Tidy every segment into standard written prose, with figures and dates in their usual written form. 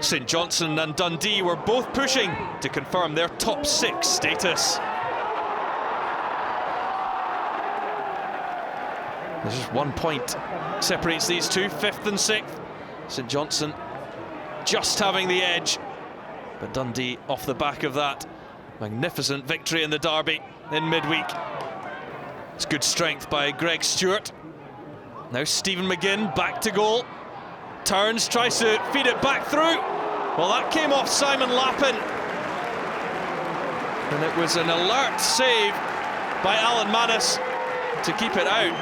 St Johnstone and Dundee were both pushing to confirm their top 6 status. There's just 1 point separates these two, 5th and 6th. St Johnstone just having the edge, but Dundee off the back of that magnificent victory in the derby in midweek. It's good strength by Greg Stewart. Now Stephen McGinn back to goal. Turns, tries to feed it back through. Well, that came off Simon Lappin. And it was an alert save by Alan Manus to keep it out.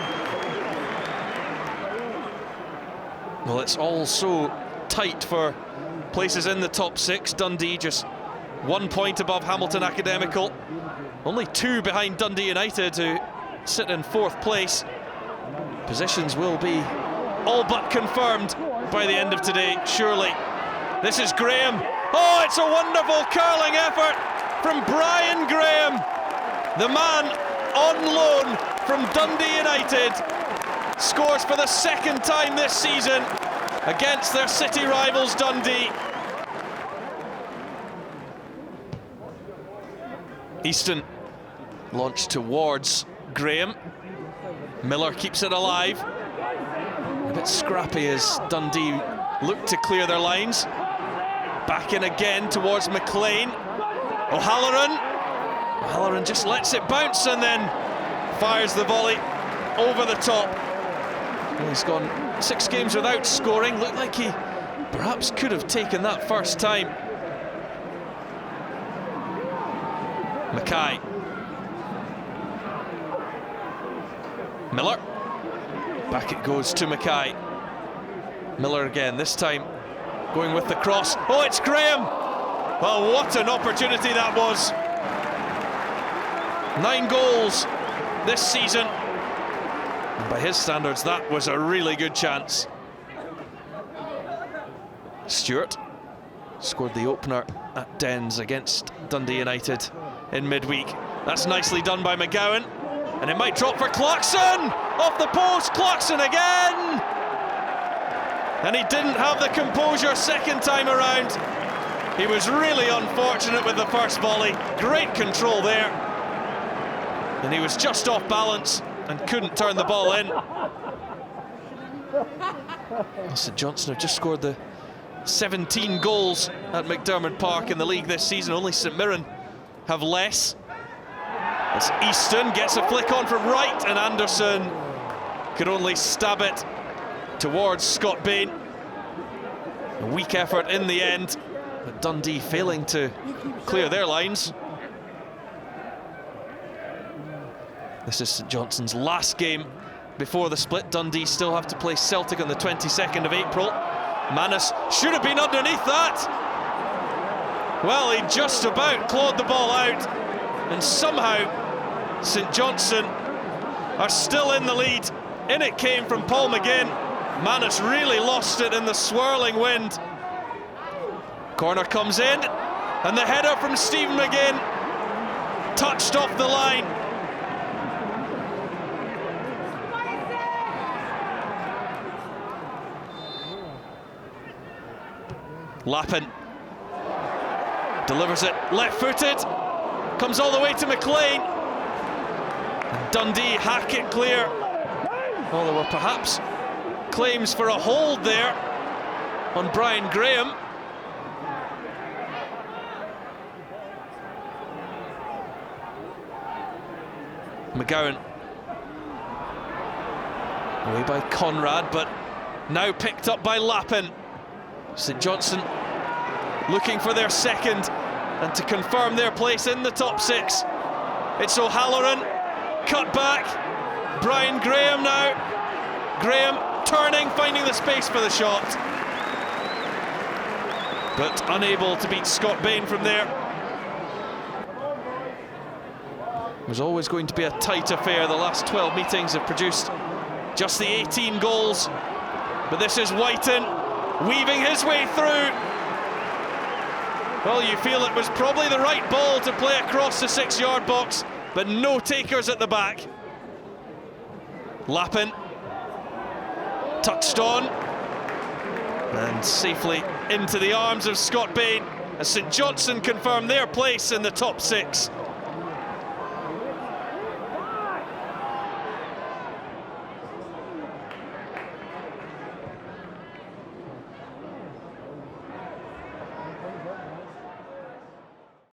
Well, it's all so tight for places in the top 6. Dundee just 1 point above Hamilton Academical. Only 2 behind Dundee United, who sit in 4th place. Positions will be all but confirmed by the end of today, surely. This is Graham. Oh, it's a wonderful curling effort from Brian Graham. The man on loan from Dundee United scores for the 2nd time this season against their city rivals Dundee. Easton launched towards Graham. Miller keeps it alive. A bit scrappy as Dundee look to clear their lines. Back in again towards McLean. O'Halloran just lets it bounce and then fires the volley over the top. Well, he's gone 6 games without scoring. Looked like he perhaps could have taken that first time. Mackay. Miller. Back it goes to Mackay. Miller again, this time going with the cross. Oh, it's Graham! Well, what an opportunity that was. 9 goals this season. And by his standards, that was a really good chance. Stewart scored the opener at Dens against Dundee United in midweek. That's nicely done by McGowan. And it might drop for Clarkson! Off the post, Clarkson again! And he didn't have the composure second time around. He was really unfortunate with the first volley. Great control there. And he was just off balance and couldn't turn the ball in. St Johnstone have just scored the 17 goals at McDiarmid Park in the league this season. Only St Mirren have less. As Easton gets a flick on from right, and Anderson could only stab it towards Scott Bain. A weak effort in the end, but Dundee failing to clear their lines. This is St Johnstone's last game before the split. Dundee still have to play Celtic on the 22nd of April. Manus should have been underneath that. Well, he just about clawed the ball out, and somehow St Johnstone are still in the lead. In it came from Paul McGinn. Manus really lost it in the swirling wind. Corner comes in, and the header from Stephen McGinn touched off the line. Lappin delivers it left-footed, comes all the way to McLean. And Dundee hack it clear. Well, there were perhaps claims for a hold there on Brian Graham. McGowan away by Conrad, but now picked up by Lappin. St Johnstone looking for their 2nd and to confirm their place in the top 6. It's O'Halloran, cut back. Brian Graham now. Graham turning, finding the space for the shot, but unable to beat Scott Bain from there. It was always going to be a tight affair. The last 12 meetings have produced just the 18 goals, but this is Whiten weaving his way through. Well, you feel it was probably the right ball to play across the 6-yard box, but no takers at the back. Lappin touched on and safely into the arms of Scott Bain as St Johnstone confirm their place in the top 6.